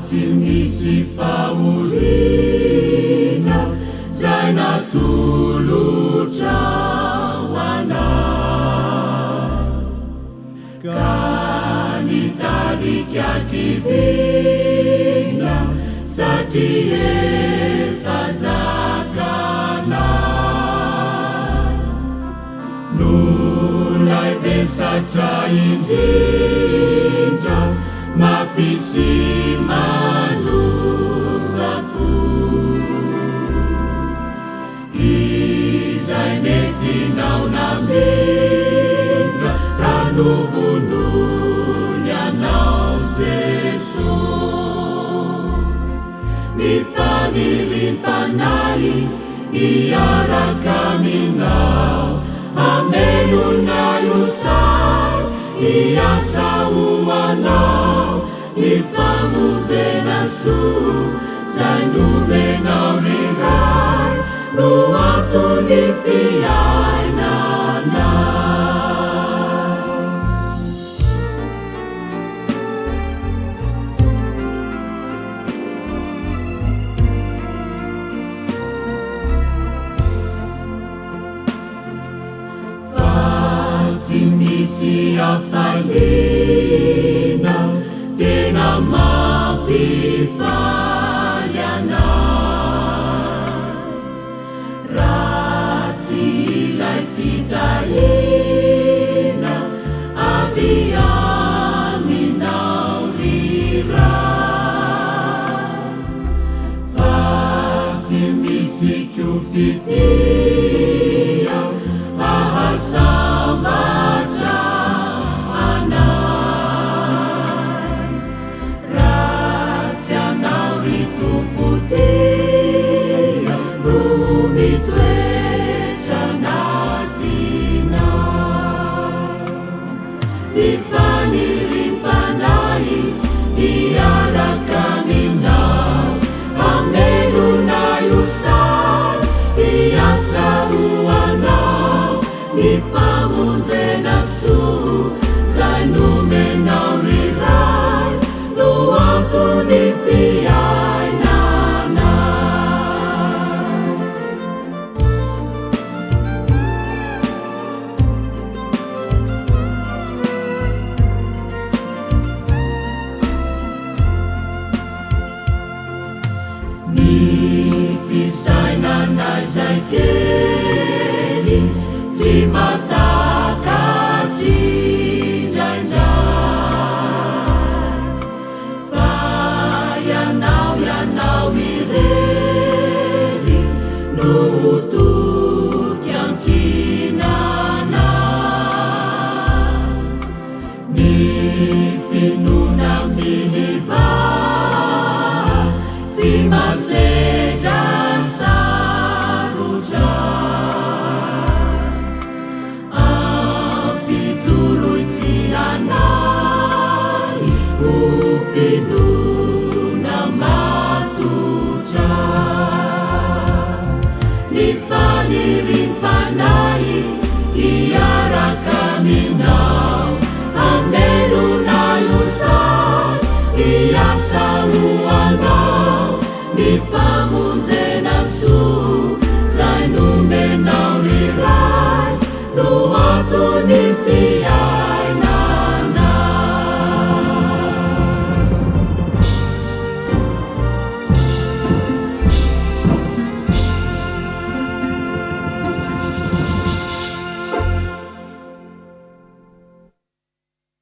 tsy misy fahorina zay natolotra hoanao, ka nitarika kivina satria efa zakanao, nolay vesatra indrindra mafisy manonjako, izay nentinao namindra raha novonony anao Jesosy. Mifaniriam-panahy iaraka aminao, hamelonao say iasa hoanao, nifamonjena soa zay nomenao ny ray no antony fiainanao. Tsy misy hafaliana tena mampifaly anao, raha tsy ilay fitahina avy aminao iray, fa tsy misy kofitia ahasambatra anay, ratsy anao itompotia no mitoetra anatinao. Mifaniriam-panahy iaraka aminao, hamelonao say iasa hoanao, nifamonjena soa zay nomenao ny ray no antony fiainanao. Ny fisainanay zay kely tsy matakatry indraindray, fa ianao irery no toky ankinanao, ny finona miniva tsy masedra sarotra, ampijoroitsy anay ho finona matotra. Mifaniriam-panahy iaraka aminao, hamelonao say iasa hoanao,